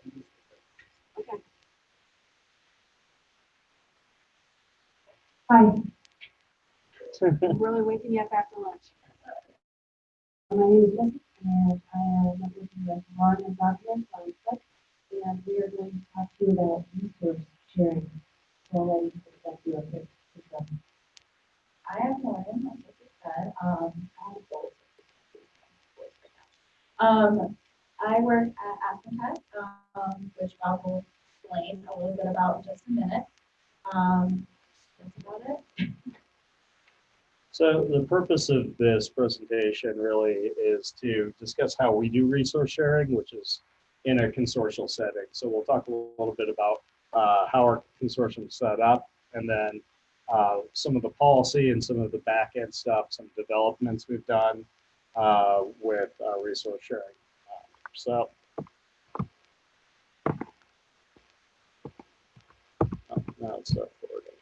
Okay. Hi. I'm really waking you up after lunch. My name is Jessica, and I am working with Lauren and Documents on Tech, and we are going to talk to you about resource sharing. So I'll let you present you a quick introduction. I am Lauren, like what you said. I work at AskCAT, which I will explain a little bit about in just a minute. That's about it. So the purpose of this presentation really is to discuss how we do resource sharing, which is in a consortial setting. So we'll talk a little bit about how our consortium is set up, and then some of the policy and some of the back end stuff, some developments we've done with resource sharing. So now it's forwarding.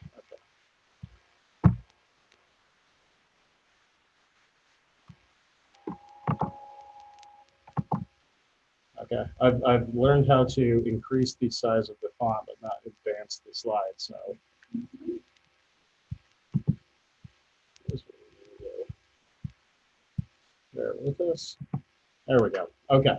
Okay, I've learned how to increase the size of the font, but not advance the slide. So bear with us. There we go. Okay,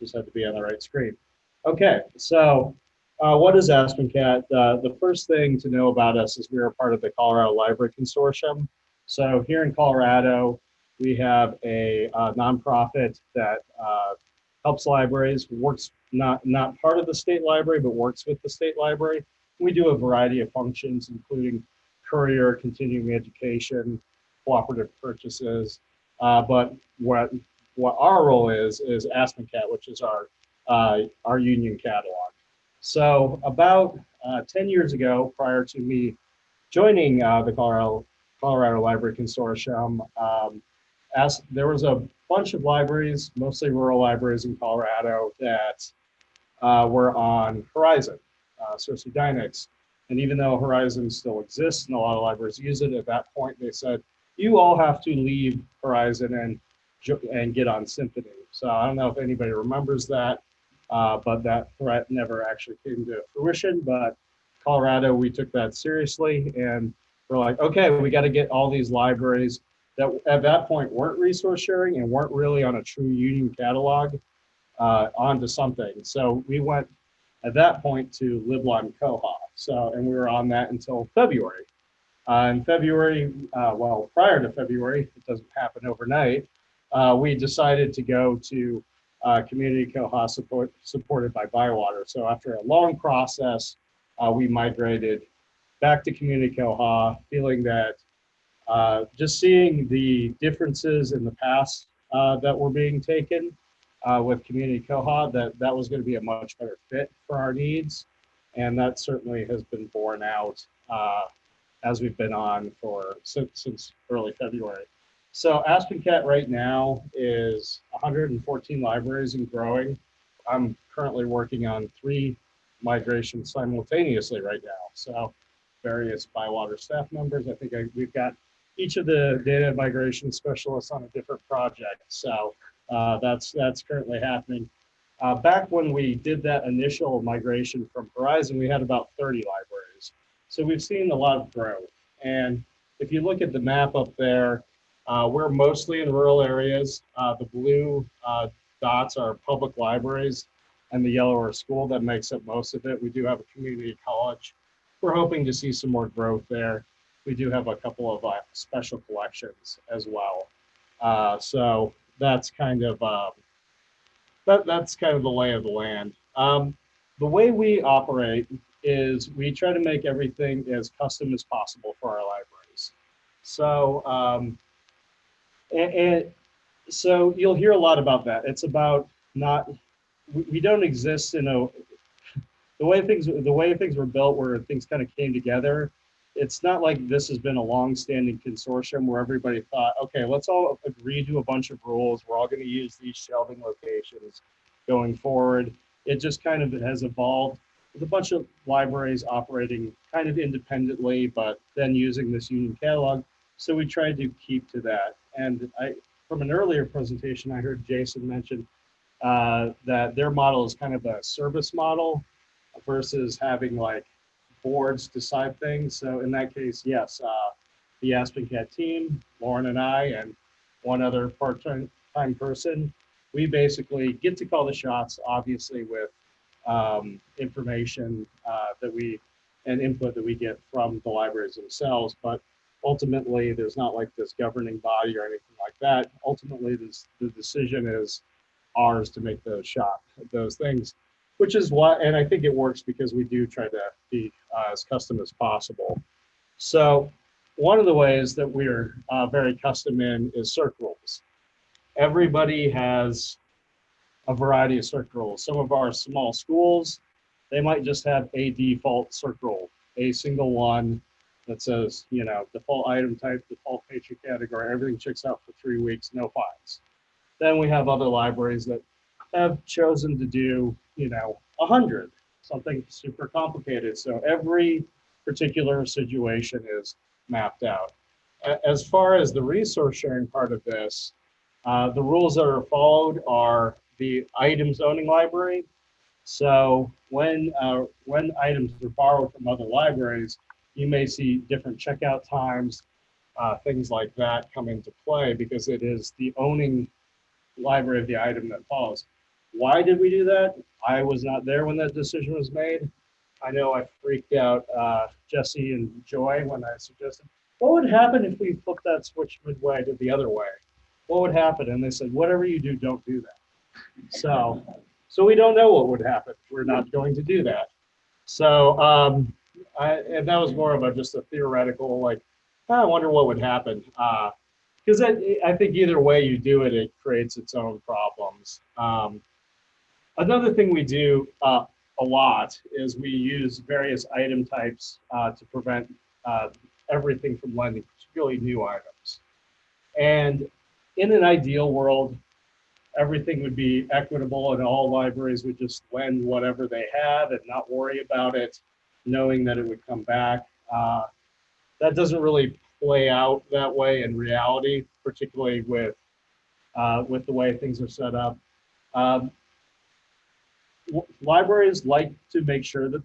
just had to be on the right screen. Okay, so what is AskCAT? The first thing to know about us is we are part of the Colorado Library Consortium. So here in Colorado, we have a nonprofit that helps libraries, works not part of the state library, but works with the state library. We do a variety of functions, including courier, continuing education, cooperative purchases. But what our role is AskCAT, which is our union catalog. So about 10 years ago, prior to me joining the Colorado Library Consortium, there was a bunch of libraries, mostly rural libraries in Colorado, that were on Horizon, Cersei Dynex. And even though Horizon still exists and a lot of libraries use it, at that point they said, you all have to leave Horizon and get on Symphony. So I don't know if anybody remembers that, but that threat never actually came to fruition. But Colorado, we took that seriously, and we're like, okay, we got to get all these libraries that at that point weren't resource sharing and weren't really on a true union catalog onto something. So we went at that point to Liblon Koha. So, and we were on that until February. In February, well, prior to February, it doesn't happen overnight, we decided to go to Community Koha supported by Bywater. So after a long process, we migrated back to Community Koha, feeling that just seeing the differences in the past that were being taken with Community Koha, that was going to be a much better fit for our needs. And that certainly has been borne out as we've been on since early February. So AskCAT right now is 114 libraries and growing. I'm currently working on 3 migrations simultaneously right now. So various Bywater staff members. I think we've got each of the data migration specialists on a different project. So that's currently happening. Back when we did that initial migration from Horizon, we had about 30 libraries. So we've seen a lot of growth. And if you look at the map up there, we're mostly in rural areas. The blue dots are public libraries, and the yellow are school. That makes up most of it. We do have a community college. We're hoping to see some more growth there. We do have a couple of special collections as well. So that's kind of that's kind of the lay of the land. The way we operate is we try to make everything as custom as possible for our libraries. So so you'll hear a lot about that. It's about we don't exist in the way things were built, where things kind of came together. It's not like this has been a long-standing consortium where everybody thought, okay, let's all agree to a bunch of rules. We're all going to use these shelving locations going forward. It just kind of has evolved with a bunch of libraries operating kind of independently, but then using this union catalog. So we tried to keep to that. And from an earlier presentation, I heard Jason mention that their model is kind of a service model versus having like boards decide things. So in that case, yes, the AskCAT team, Lauren and I, and one other part-time person, we basically get to call the shots, obviously with information that we and input that we get from the libraries themselves. But ultimately, there's not like this governing body or anything like that. Ultimately, the decision is ours to make those things, which is why, and I think it works because we do try to be as custom as possible. So one of the ways that we're very custom in is circ rules. Everybody has a variety of circ rules. Some of our small schools, they might just have a default circ rule, a single one that says, you know, default item type, default patron category, everything checks out for 3 weeks, no fines. Then we have other libraries that have chosen to do, you know, 100, something super complicated. So every particular situation is mapped out. As far as the resource sharing part of this, the rules that are followed are the items owning library. So when items are borrowed from other libraries, you may see different checkout times, things like that come into play because it is the owning library of the item that follows. Why did we do that? I was not there when that decision was made. I know I freaked out Jesse and Joy when I suggested, what would happen if we flipped that switch midway to the other way? What would happen? And they said, whatever you do, don't do that. So we don't know what would happen. We're not going to do that. So, and that was more of just a theoretical, like, I wonder what would happen. Because I think either way you do it, it creates its own problems. Another thing we do a lot is we use various item types to prevent everything from lending, particularly new items. And in an ideal world, everything would be equitable and all libraries would just lend whatever they have and not worry about it, knowing that it would come back. That doesn't really play out that way in reality, particularly with the way things are set up. Um, Libraries like to make sure that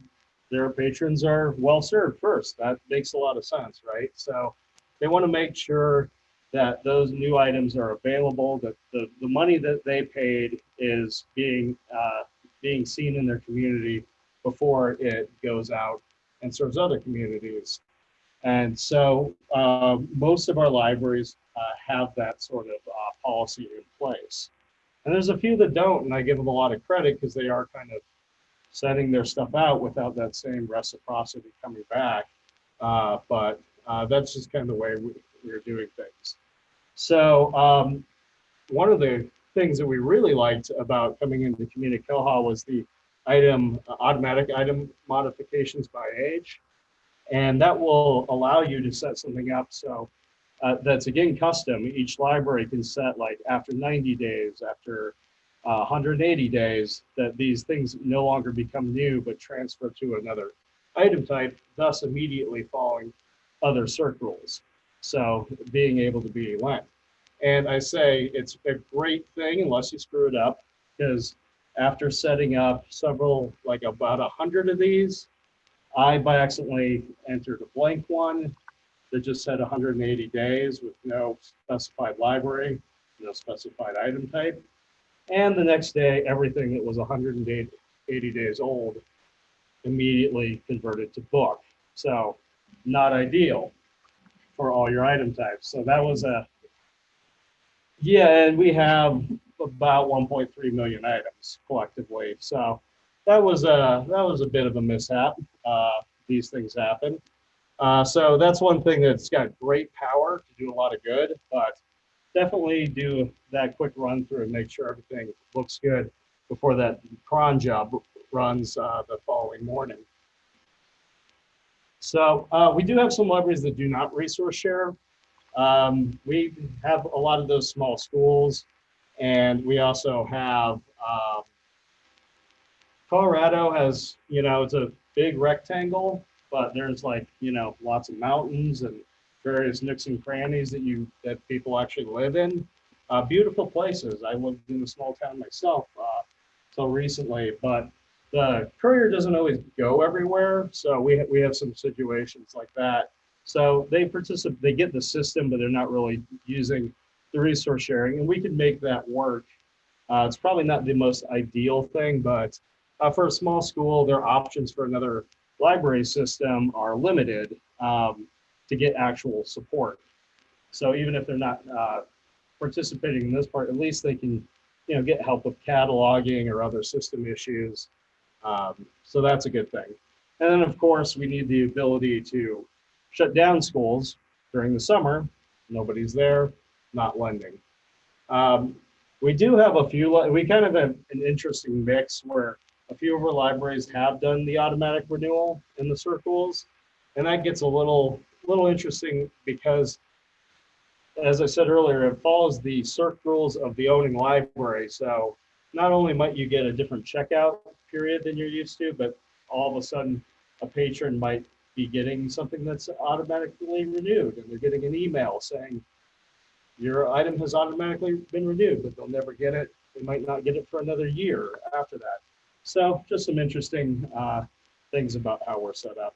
their patrons are well served first. That makes a lot of sense, right? So they want to make sure that those new items are available, that the money that they paid is being seen in their community before it goes out and serves other communities. And so most of our libraries have that sort of policy in place. And there's a few that don't, and I give them a lot of credit because they are kind of sending their stuff out without that same reciprocity coming back. But that's just kind of the way we're doing things. So one of the things that we really liked about coming into Community Koha was the automatic item modifications by age. And that will allow you to set something up so that's again custom. Each library can set like after 90 days, after 180 days, that these things no longer become new but transfer to another item type, thus immediately following other circ rules. So being able to be lent. And I say it's a great thing unless you screw it up, because after setting up several, like about 100 of these, I by accidentally entered a blank one that just said 180 days with no specified library, no specified item type. And the next day, everything that was 180 days old immediately converted to book. So not ideal for all your item types. So that was yeah, and we have about 1.3 million items collectively. So that was a bit of a mishap. These things happen. So that's one thing that's got great power to do a lot of good, but definitely do that quick run through and make sure everything looks good before that cron job runs the following morning. So we do have some libraries that do not resource share. We have a lot of those small schools, and we also have Colorado has, it's a big rectangle, but there's like, lots of mountains and various nooks and crannies that people actually live in. beautiful places. I lived in a small town myself till recently, but the courier doesn't always go everywhere. So we have some situations like that. So they participate, they get the system, but they're not really using the resource sharing, and we can make that work. It's probably not the most ideal thing, but for a small school, their options for another library system are limited to get actual support. So even if they're not participating in this part, at least they can, get help with cataloging or other system issues. So that's a good thing. And then of course we need the ability to shut down schools during the summer. Nobody's there, not lending. We do have a few, we kind of have an interesting mix where a few of our libraries have done the automatic renewal in the circles. And that gets a little interesting because, as I said earlier, it follows the CERC rules of the owning library. So not only might you get a different checkout period than you're used to, but all of a sudden a patron might be getting something that's automatically renewed, and they're getting an email saying your item has automatically been renewed, but they'll never get it. They might not get it for another year after that. So just some interesting things about how we're set up.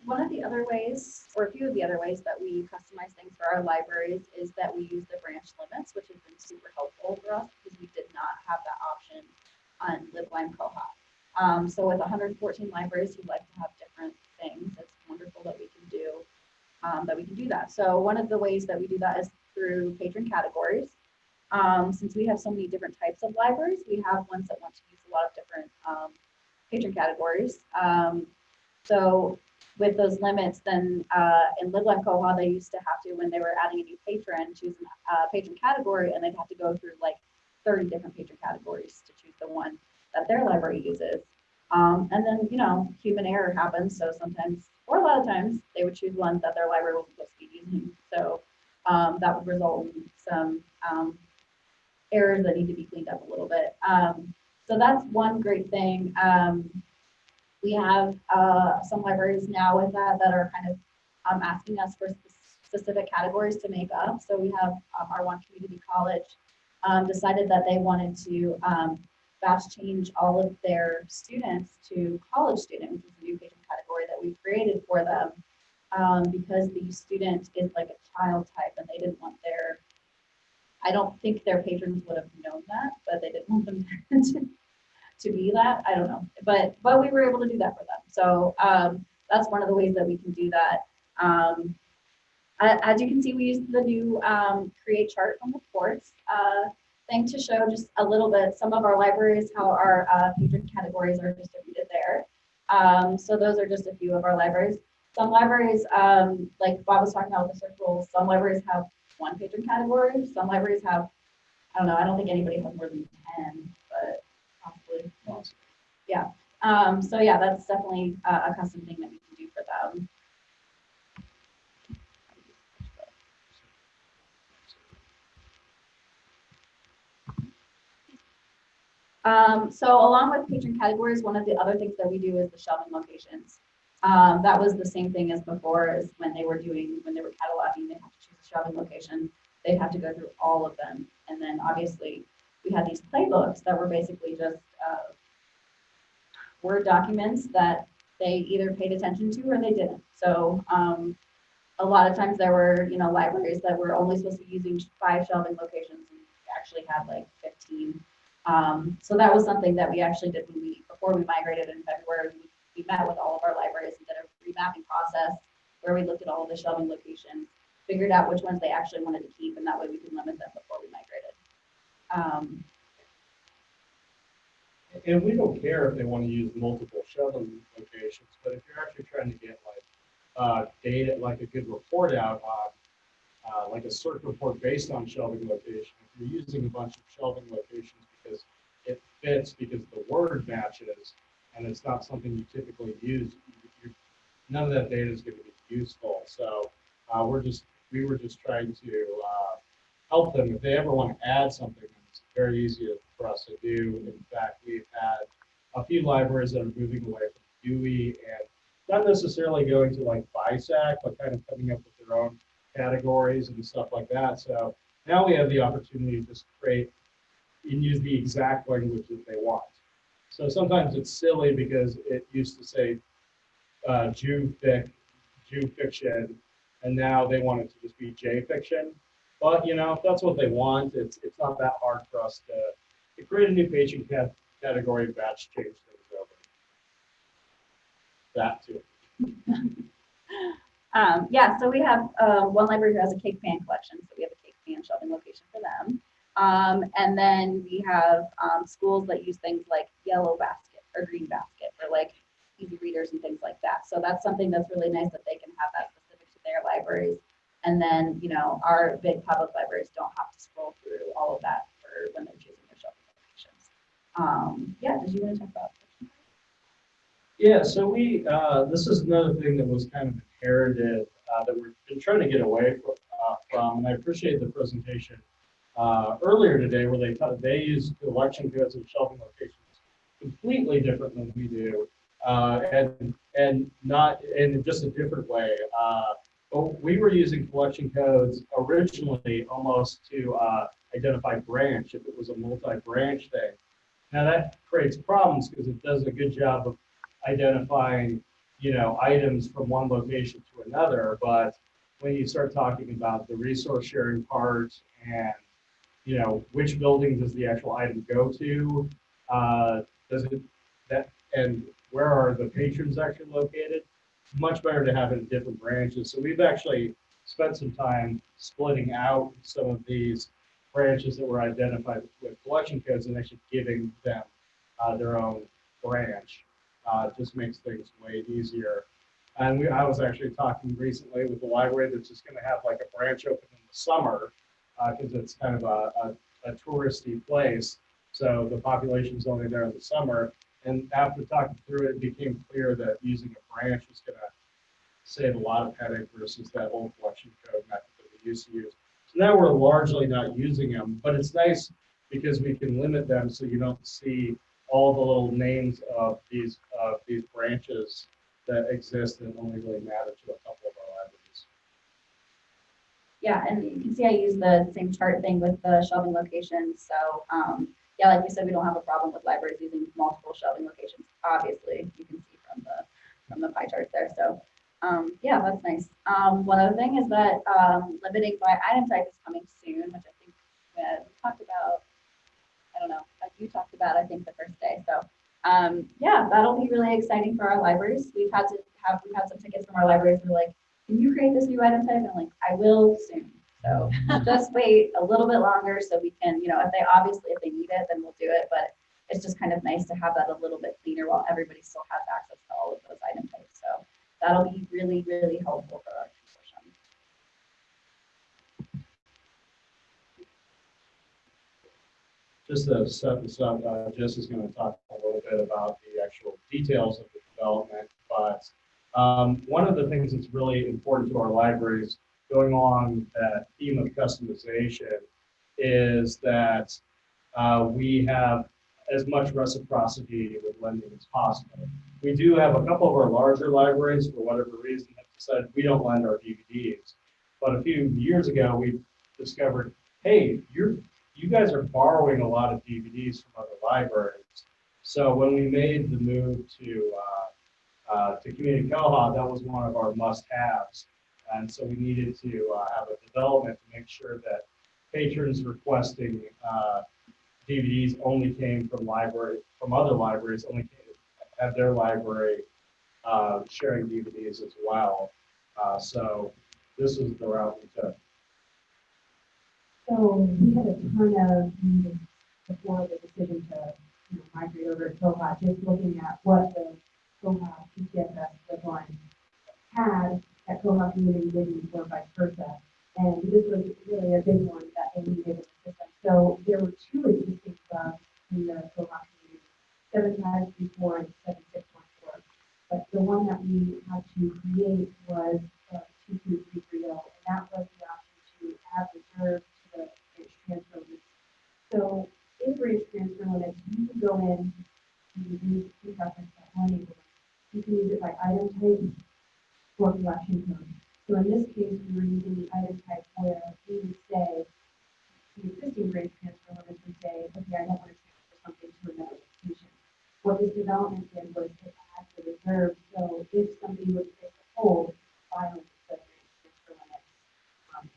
One of the other ways, or a few of the other ways that we customize things for our libraries is that we use the branch limits, which has been super helpful for us because we did not have that option on LibLime Koha. So with 114 libraries who like to have different things, it's wonderful that we can do that. So one of the ways that we do that is through patron categories. Since we have so many different types of libraries, we have ones that want to use a lot of different patron categories. So with those limits, then in LibLime Koha, they used to have to, when they were adding a new patron, choose a patron category, and they'd have to go through like 30 different patron categories to choose the one that their library uses. And then, human error happens. So sometimes, or a lot of times, they would choose one that their library wasn't supposed to be using. So that would result in some errors that need to be cleaned up a little bit. So that's one great thing. We have some libraries now with that are kind of asking us for specific categories to make up. So we have our one community college decided that they wanted to batch change all of their students to college student, which is a new patron category that we created for them because the student is like a child type and they didn't want I don't think their patrons would have known that, but they didn't want them to be that. I don't know, but we were able to do that for them. So that's one of the ways that we can do that. As you can see, we used the new create chart from the course thing to show just a little bit some of our libraries, how our patron categories are distributed there. So those are just a few of our libraries. Some libraries, like Bob was talking about with the circles, some libraries have one patron category. Some libraries have, I don't know, I don't think anybody has more than 10, but possibly. Awesome. Yeah. So yeah, that's definitely a custom thing that we can do for them. So along with patron categories, one of the other things that we do is the shelving locations. That was the same thing as before, as when they were cataloging, they have to choose a shelving location. They'd have to go through all of them. And then obviously we had these playbooks that were basically just Word documents that they either paid attention to or they didn't. So a lot of times there were, libraries that were only supposed to be using 5 shelving locations and actually had like 15. So that was something that we actually did before we migrated in February. We met with all of our libraries and did a remapping process where we looked at all of the shelving locations, figured out which ones they actually wanted to keep, and that way we could limit them before we migrated. And we don't care if they want to use multiple shelving locations, but if you're actually trying to get data, like a good report out on like a CERC report based on shelving location, if you're using a bunch of shelving locations because it fits, because the word matches, and it's not something you typically use, none of that data is going to be useful. So we were just trying to help them. If they ever want to add something, it's very easy for us to do. In fact, we've had a few libraries that are moving away from Dewey and not necessarily going to like BISAC, but kind of coming up with their own categories and stuff like that. So now we have the opportunity to just create and use the exact language that they want. So sometimes it's silly because it used to say Jew fiction, and now they want it to just be J fiction. But if that's what they want, it's not that hard for us to create a new patron category, batch change things over. That too. Yeah, so we have one library who has a cake pan collection, so we have a cake pan shelving location for them. And then we have schools that use things like yellow basket or green basket for like easy readers and things like that. So that's something that's really nice that they can have that specific to their libraries. And then, our big public libraries don't have to scroll through all of that for when they're choosing their shelving locations. Yeah, did you want to talk about? Yeah, so this is another thing that was kind of inherited that we've been trying to get away from, and I appreciate the presentation earlier today where they use collection codes and shelving locations completely different than we do, and not in just a different way. But we were using collection codes originally almost to identify branch if it was a multi-branch thing. Now that creates problems because it does a good job of identifying, items from one location to another. But when you start talking about the resource sharing part and, which building does the actual item go to, and where are the patrons actually located? Much better to have it in different branches. So we've actually spent some time splitting out some of these branches that were identified with collection codes and actually giving them their own branch. Just makes things way easier. And I was actually talking recently with the library that's just going to have like a branch open in the summer because it's kind of a touristy place. So the population's only there in the summer. And after talking through it, it became clear that using a branch was going to save a lot of headache versus that old collection code method that we used to use. So now we're largely not using them, but it's nice because we can limit them so you don't see all the little names of these branches that exist and only really matter to a couple of our libraries. Yeah, and you can see I use the same chart thing with the shelving locations. So yeah, like we said, we don't have a problem with libraries using multiple shelving locations. Obviously, you can see from the pie chart there. So yeah, that's nice. One other thing is that limiting by item type is coming soon, which I think we talked about. I don't know, like you talked about, I think the first day. So yeah, that'll be really exciting for our libraries. We've had some tickets from our libraries who are like, can you create this new item type? And I'm like, I will soon. So just wait a little bit longer so we can, if they need it, then we'll do it. But it's just kind of nice to have that a little bit cleaner while everybody still has access to all of those item types. So that'll be really, really helpful for our consortium. Just to set this up, Jess is going to talk a little bit about the actual details of the development, but one of the things that's really important to our libraries going along that theme of customization is that we have as much reciprocity with lending as possible. We do have a couple of our larger libraries, for whatever reason, have decided we don't lend our DVDs. But a few years ago, we discovered, hey, you guys are borrowing a lot of DVDs from other libraries. So when we made the move to Community Koha, that was one of our must-haves. And so we needed to have a development to make sure that patrons requesting DVDs only came from other libraries, only had their library sharing DVDs as well. So this is the route we took. So we had a ton of meetings before the decision to migrate over to Koha, just looking at what the Koha PCSS deadline had that Koha community didn't, or vice versa. And this was really a big one that they needed in the system. So there were two existing clubs in the Koha community, 7534 and 7614. But the one that we had to create was 22330, and that was the option to add reserve to the branch transfer limits. So in branch transfer limits, you can go in, you can use the preference that one enablement. You can use it by item type or collection code. So in this case, we were using the item this development did was it had the reserve, so if somebody would take a hold, violate the transfer limits,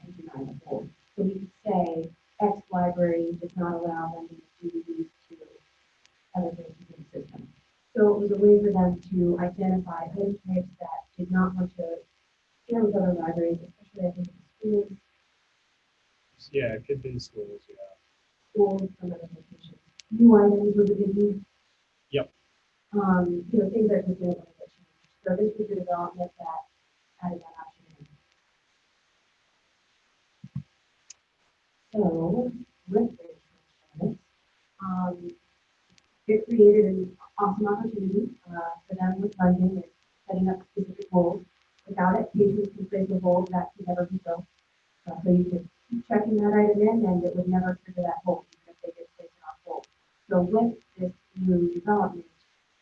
and deny the hold. So we could say X library does not allow them to do these to other things in the system. So it was a way for them to identify item types that did not want to share with other libraries, especially I think in schools, Yeah, it could be schools, yeah. schools from other locations. New items was a biggie. Yep. Things that just didn't want to get changed. So this was the development that added that option in. So with this transference, it created an awesome opportunity for them with funding and setting up specific goals. Without it, patrons can place a goal that could never be filled. So you could keep checking that item in and it would never trigger that hold because they just place it on hold. So with this new development,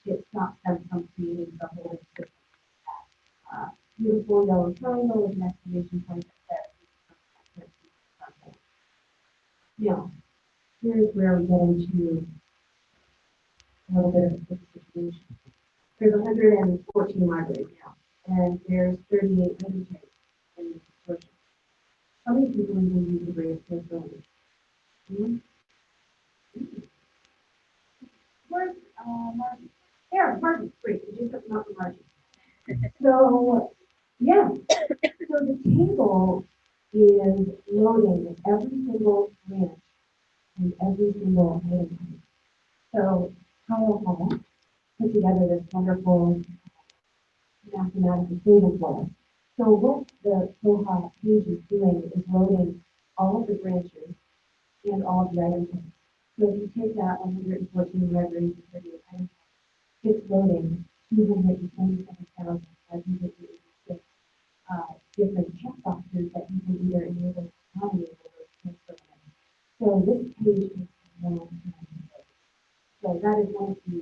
it stops them from creating the holding system. Beautiful yellow triangle with an exclamation point that says now, here's where we get into a little bit of a tricky situation. There's 114 libraries now, and there's 38 item types in this consortium. How many people even use the branch capability? Where's Martin? There, Martin, great, we just took him out for Martin. So, yeah, so the table is loading every single branch and every single item type. So Kyle Hall put together this wonderful mathematical table for us. So what the koha page is doing is loading all of the branches and all of the item types. So if you take that 114 libraries and 38 item types, it's loading 227,586 different checkboxes that you can either enable or not enable those transfer limits. So this page is long. So that is one of the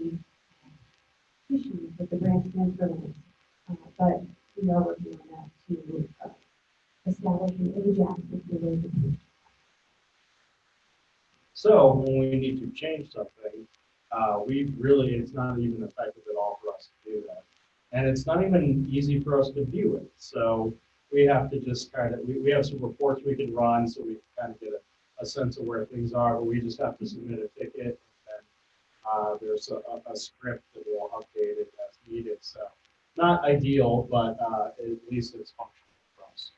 issues with the branch transfer limits. But we are working on that to establish an AJAX with the way the page. So when we need to change something, it's not even effective at all for us to do that. And it's not even easy for us to view it. So we have to just we have some reports we can run so we can kind of get a sense of where things are, but we just have to submit a ticket and there's a script that will update it as needed. So not ideal, but at least it's functional for us.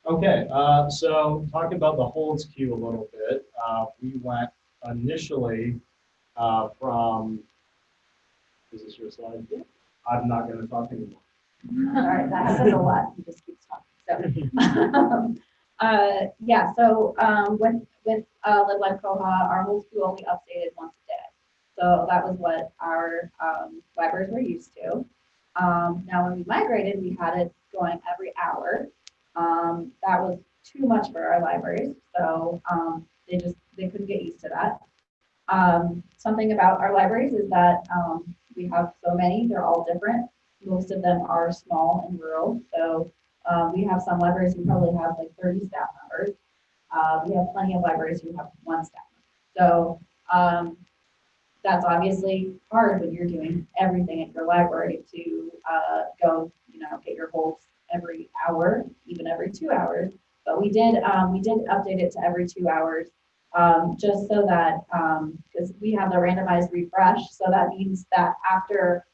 Okay, so talking about the holds queue a little bit, we went initially from, is this your slide? Yeah. I'm not going to talk anymore. All right, that happens a lot. He just keeps talking. So, yeah. So with LibLive Koha, our whole school only updated once a day. So that was what our libraries were used to. Now, when we migrated, we had it going every hour. That was too much for our libraries, so they couldn't get used to that. Something about our libraries is that we have so many, they're all different. Most of them are small and rural. So we have some libraries who probably have like 30 staff members. We have plenty of libraries who have 1 staff member. So that's obviously hard when you're doing everything at your library to go, get your holds every hour, even every 2 hours. But we did update it to every 2 hours. Just so that, because we have the randomized refresh, so that means that after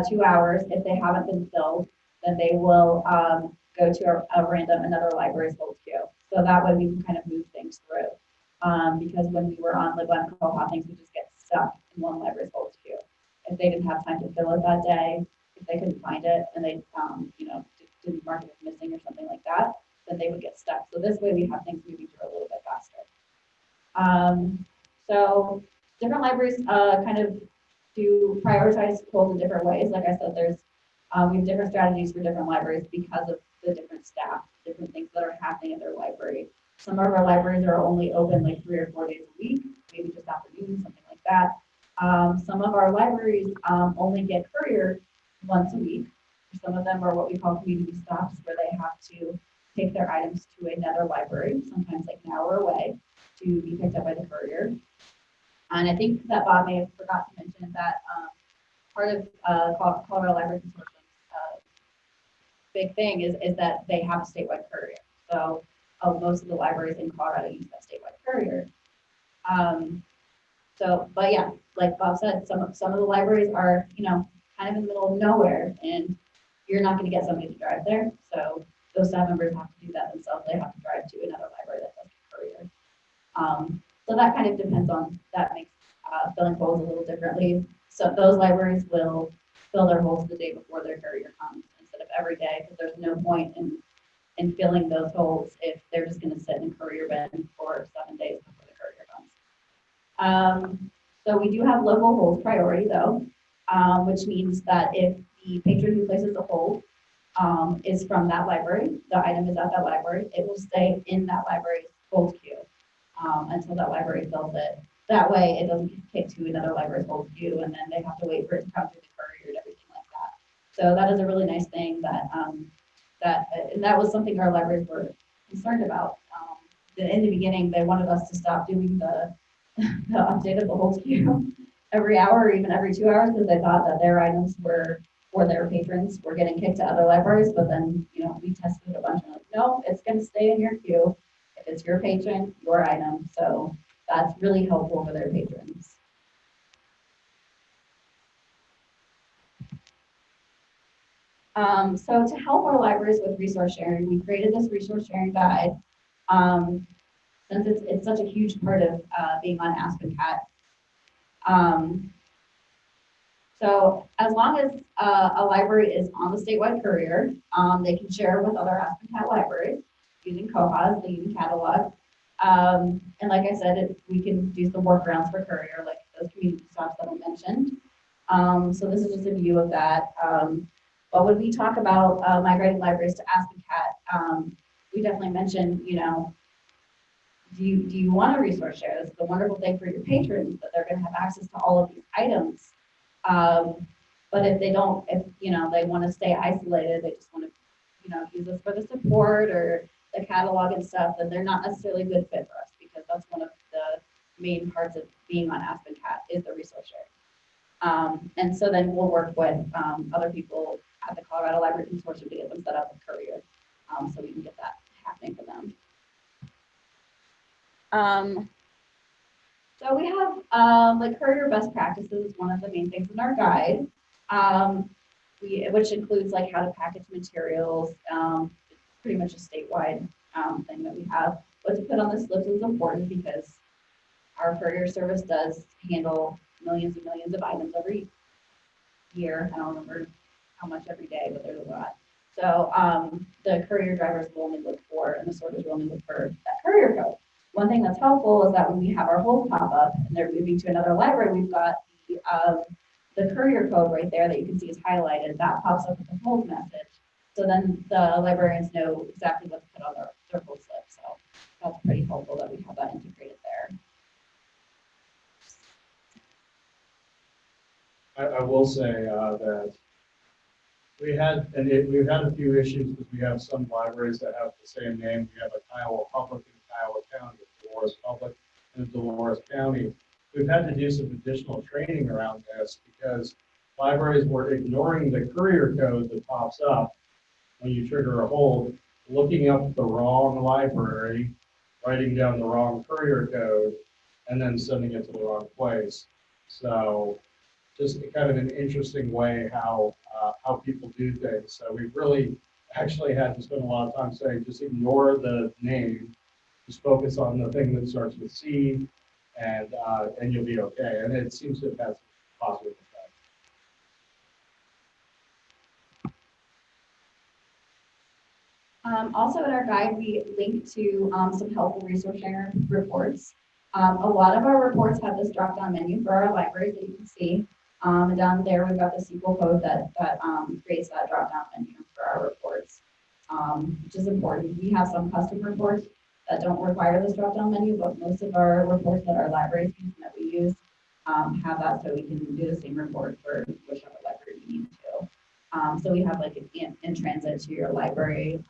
2 hours, if they haven't been filled, then they will go to another library's hold queue. So that way we can kind of move things through. Because when we were on LibLive Koha, things would just get stuck in one library's hold queue. If they didn't have time to fill it that day, if they couldn't find it and they, didn't mark it as missing or something like that, then they would get stuck. So this way we have things moving through a little bit faster. So different libraries kind of do prioritize holds in different ways. Like I said, we have different strategies for different libraries because of the different staff, different things that are happening at their library. Some of our libraries are only open like 3 or 4 days a week, maybe just afternoons, something like that. Some of our libraries only get Courier once a week. Some of them are what we call community stops, where they have to take their items to another library, sometimes like an hour away, to be picked up by the Courier. And I think that Bob may have forgot to mention that part of Colorado Library Consortium's big thing is that they have a statewide courier. So most of the libraries in Colorado use that statewide courier. But yeah, like Bob said, some of the libraries are, kind of in the middle of nowhere, and you're not going to get somebody to drive there. So those staff members have to do that themselves. They have to drive to another library that does a courier. So that kind of depends on, that makes filling holes a little differently. So those libraries will fill their holes the day before their courier comes instead of every day, because there's no point in filling those holes if they're just going to sit in courier bin for 7 days before the courier comes. So we do have local hold priority though, which means that if the patron who places the hold is from that library, the item is at that library, it will stay in that library's hold queue until that library fills it. That way it doesn't get kicked to another library's hold queue and then they have to wait for it to come through the courier and everything like that. So that is a really nice thing and that was something our libraries were concerned about. In the beginning, they wanted us to stop doing the update of the hold queue every hour or even every 2 hours because they thought that their items were for their patrons were getting kicked to other libraries. But then, we tested a bunch and like, no, it's going to stay in your queue. If it's your patron, your item. So that's really helpful for their patrons. So to help our libraries with resource sharing, we created this resource sharing guide. Since it's such a huge part of being on AskCAT. So as long as a library is on the statewide courier, they can share with other AskCAT libraries using koha, the union catalog. And like I said, we can use the workarounds for courier, like those community stops that I mentioned. So this is just a view of that. But when we talk about migrating libraries to AskCAT, we definitely mentioned, do you want a resource share? This is a wonderful thing for your patrons that they're going to have access to all of these items. But if they don't, they want to stay isolated, they just want to, use this for the support or the catalog and stuff, then they're not necessarily a good fit for us because that's one of the main parts of being on AskCAT is the resource sharing. And so then we'll work with other people at the Colorado Library Consortium to get them set up with Courier, so we can get that happening for them. So we have like Courier best practices, one of the main things in our guide, which includes like how to package materials, pretty much a statewide thing that we have. What to put on the slips is important because our courier service does handle millions and millions of items every year. I don't remember how much every day, but there's a lot. So the courier drivers will only look for, and the sorters will only look for that courier code. One thing that's helpful is that when we have our hold pop up and they're moving to another library, we've got the courier code right there that you can see is highlighted. That pops up with the hold message. So then the librarians know exactly what to put on their hold slip. So that's pretty helpful that we have that integrated there. I will say that we've had a few issues because we have some libraries that have the same name. We have a Kiowa Public in Kiowa County, a Dolores Public in Dolores County. We've had to do some additional training around this because libraries were ignoring the courier code that pops up when you trigger a hold, looking up the wrong library, writing down the wrong courier code, and then sending it to the wrong place. So just kind of an interesting way how people do things. So we've really actually had to spend a lot of time saying, just ignore the name, just focus on the thing that starts with C, and you'll be okay. And it seems to have had some positive effects. Also in our guide, we link to some helpful resource sharing reports. A lot of our reports have this drop-down menu for our libraries that you can see. And down there, we've got the SQL code that creates that drop-down menu for our reports, which is important. We have some custom reports that don't require this drop-down menu, but most of our reports that our libraries use and that we use have that, so we can do the same report for whichever library we need to. So we have like in transit to your library,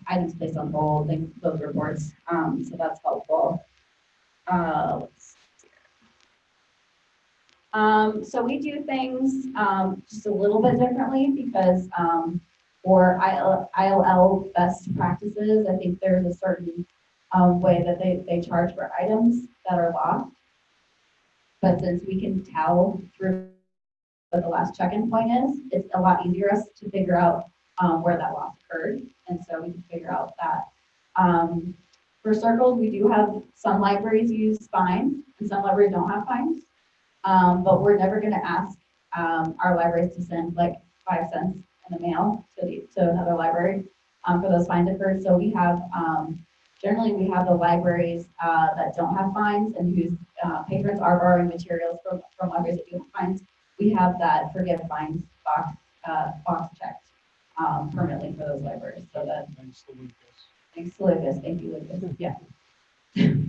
items placed on hold, those reports. So that's helpful. Let's see here. So we do things just a little bit differently because for ILL best practices, I think there's a certain way that they charge for items that are lost. But since we can tell through what the last check-in point is, it's a lot easier us to figure out where that loss occurred. And so we can figure out that. For circles, we do have some libraries use fines and some libraries don't have fines. But we're never going to ask our libraries to send like 5 cents in the mail to another library for those fines occurred. So we have, generally we have the libraries that don't have fines and whose patrons are borrowing materials from libraries that do have fines. We have that forgive fines box checked permanently for those libraries. So that thanks to Lucas. Thank you, Lucas. Yeah.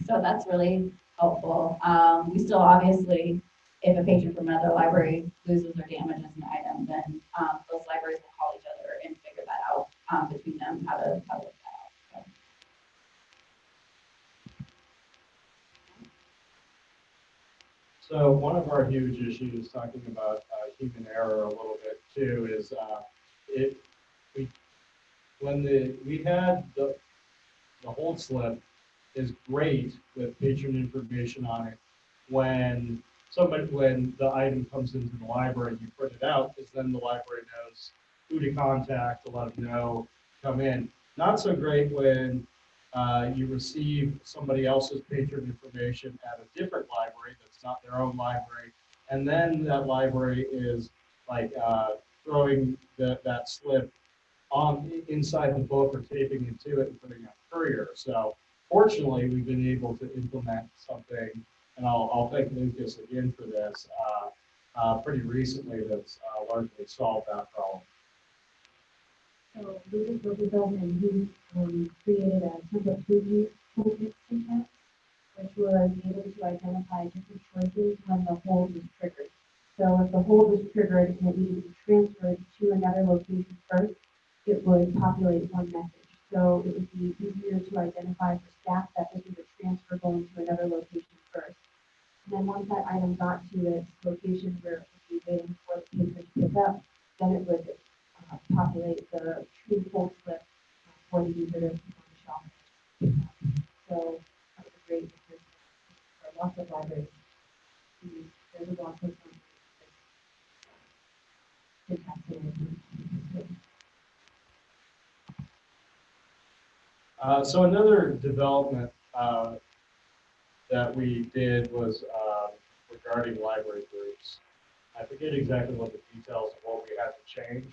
So that's really helpful. We still obviously, if a patron from another library loses or damages an item, then those libraries will call each other and figure that out between them how to work that out. So one of our huge issues, talking about human error a little bit too, is we had the hold slip is great with patron information on it. When the item comes into the library, you print it out, because then the library knows who to contact to let them know, come in. Not so great when you receive somebody else's patron information at a different library that's not their own library, and then that library is like throwing that slip on inside the book or taping it to it and putting it on Courier. So fortunately, we've been able to implement something, and I'll thank Lucas again for this, pretty recently that's largely solved that problem. So Lucas Roosevelt and he created a template preview toolkit syntax, which was able to identify different choices when the hold was triggered. So if the hold was triggered and it needed to be transferred to another location first, it would populate one message. So it would be easier to identify for staff that this is a transfer going to another location first. And then once that item got to its location where it would be waiting for the patron to pick up, then it would populate the true hold slip for the user to keep on the shelf. So that was a great because for lots of libraries, there's a lot of So another development that we did was regarding library groups. I forget exactly what the details of what we had to change,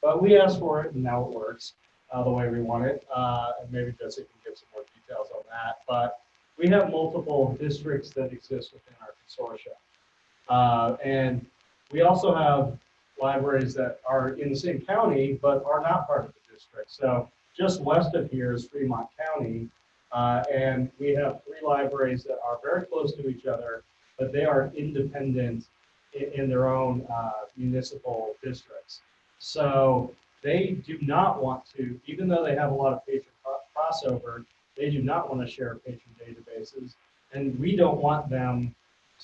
but we asked for it and now it works the way we want it. And maybe Jesse can give some more details on that. But we have multiple districts that exist within our consortia. And we also have libraries that are in the same county, but are not part of the district. So just west of here is Fremont County. And we have 3 libraries that are very close to each other, but they are independent in their own municipal districts. So they do not want to, even though they have a lot of patron crossover, they do not want to share patron databases. And we don't want them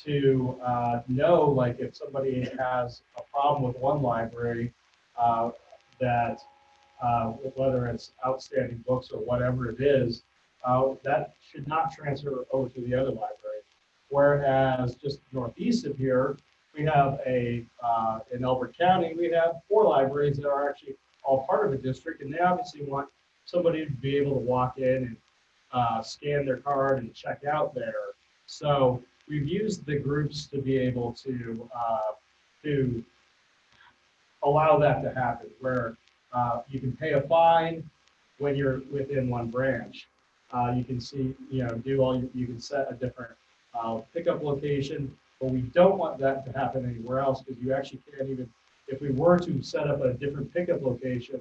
to know, like if somebody has a problem with one library, that whether it's outstanding books or whatever it is, that should not transfer over to the other library. Whereas just northeast of here, we have in Elbert County, we have 4 libraries that are actually all part of a district, and they obviously want somebody to be able to walk in and scan their card and check out there. So we've used the groups to be able to allow that to happen, where you can pay a fine when you're within one branch. You can see, you can set a different pickup location, but we don't want that to happen anywhere else, because you actually can't even, if we were to set up a different pickup location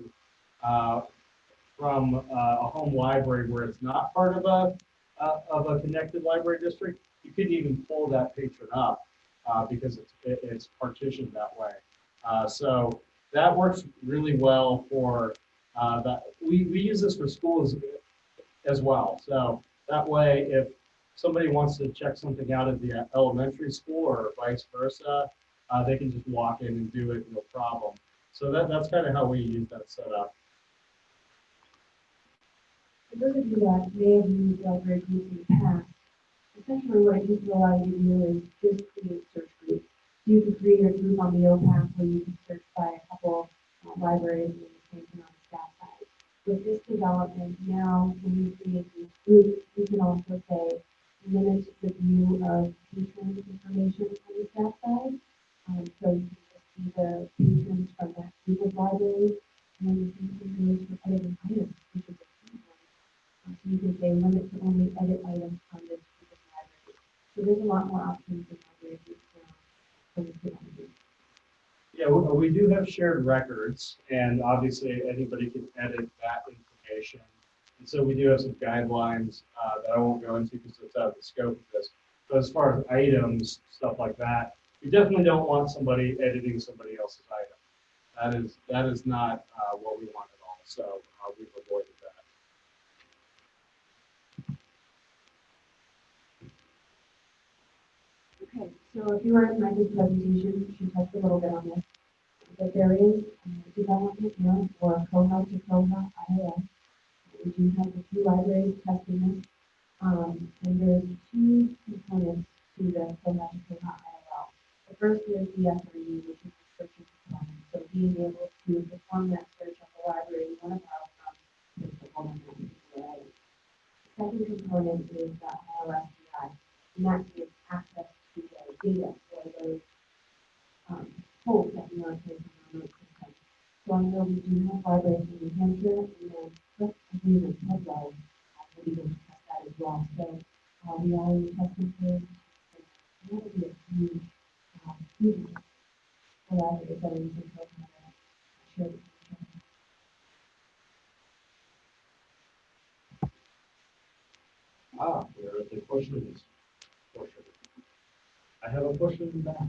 from a home library where it's not part of a connected library district, you couldn't even pull that patron up because it's partitioned that way. So that works really well for that. We use this for schools as well. So that way, if somebody wants to check something out at the elementary school or vice versa, they can just walk in and do it, no problem. So that's kind of how we use that setup. For those of you that may have used library groups in the past, essentially what it used to allow you to do is just create search groups. You could create a group on the OPAC where you could search by a couple libraries and the same thing on the staff side. With this development now, when you create these groups, you can also say limit the view of patron information on the staff side. So you can just see the patrons from that group of libraries, and then you can use for editing items, which is a key one. So you can say limit to only edit items on this group of libraries. So there's a lot more options in library groups now. So we can do. Yeah, we do have shared records, and obviously anybody can edit that information. And so we do have some guidelines that I won't go into because it's out of the scope of this. But as far as items, stuff like that, you definitely don't want somebody editing somebody else's item. That is not what we want at all. So we've avoided that. Okay, so if you were in my presentation, she touched a little bit on this. But there is development now for koha to koha-US. We do have a few libraries testing this. And there's two components to the koha to koha-ILL. The first is the SRU, which is the searching component. So being able to perform that search on the library you want to borrow from is the one that we do. The second component is the ILSDI, and that gives access to the data for those polls that we want to take on the system. So I know we do have libraries in New Hampshire, and then Cook, I believe in Pueblo, we're able to test that as well. So we are in the testing phase. And that would be a huge, huge library that we can help share with you. We're at the questions portion. I have a question in the back.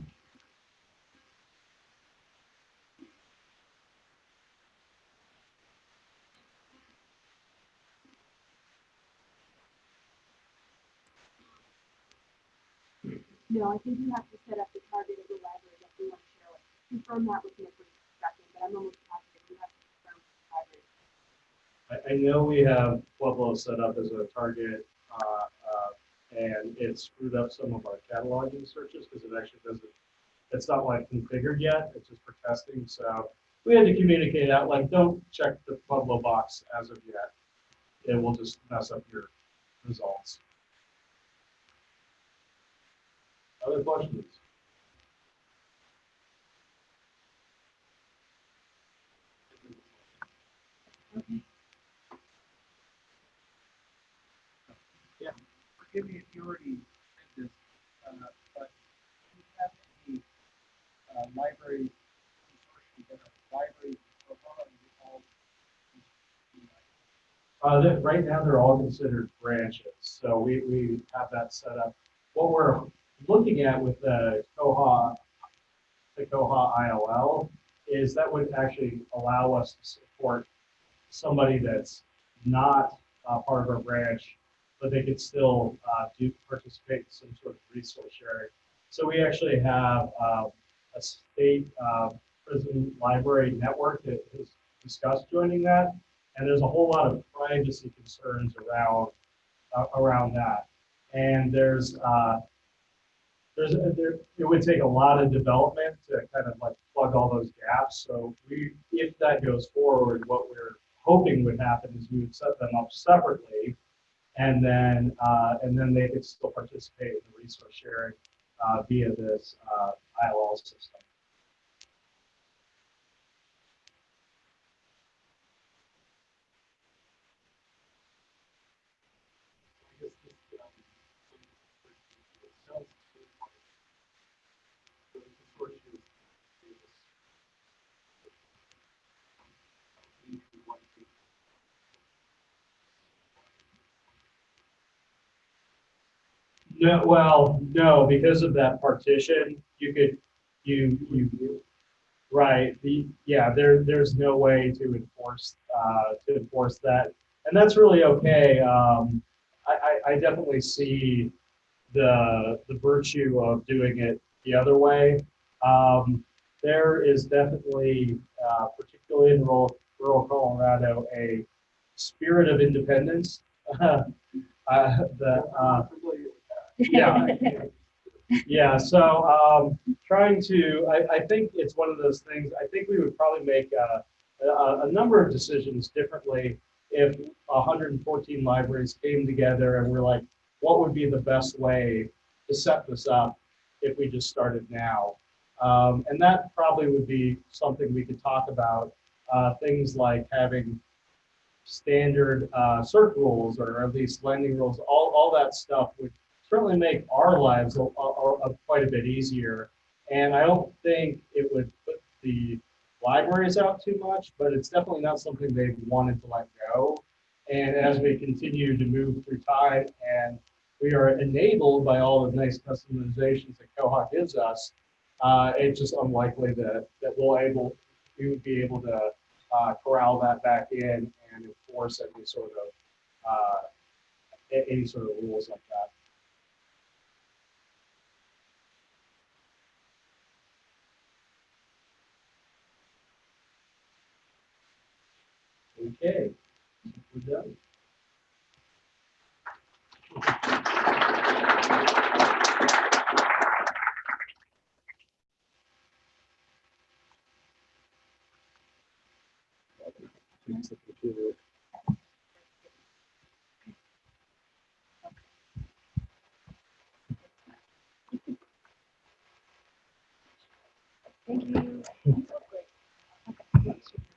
No, I think you have to set up the target of the library that you want to share with. Confirm that with me for a second, but I'm almost positive you have to confirm with the library. I know we have Pueblo set up as a target, and it screwed up some of our cataloging searches because it actually doesn't, it's not like configured yet, it's just for testing. So we had to communicate out, like, don't check the Pueblo box as of yet. It will just mess up your results. Other questions? Yeah. Forgive me if you already said this, but do you have any libraries, consortium that are libraries or all? Right now, they're all considered branches, so we have that set up. What we're looking at with the koha-ILL is that would actually allow us to support somebody that's not part of our branch, but they could still participate in some sort of resource sharing. So we actually have a state prison library network that has discussed joining that, and there's a whole lot of privacy concerns around that. And it would take a lot of development to kind of like plug all those gaps. So if that goes forward, what we're hoping would happen is we would set them up separately, and then they could still participate in the resource sharing via this ILL system. No, well, no, because of that partition, you right. There's no way to enforce that, and that's really okay. I definitely see the virtue of doing it the other way. There is definitely, particularly in rural Colorado, a spirit of independence. Yeah, yeah. So trying to, I think it's one of those things. I think we would probably make a number of decisions differently if 114 libraries came together and we're like, what would be the best way to set this up if we just started now? And that probably would be something we could talk about. Things like having standard cert rules or at least lending rules, all that stuff would certainly make our lives quite a bit easier. And I don't think it would put the libraries out too much, but it's definitely not something they've wanted to let go. And as we continue to move through time and we are enabled by all the nice customizations that Koha gives us, it's just unlikely that we would be able to corral that back in and enforce any sort of rules like that. Okay, we're done. Use the computer. Thank you.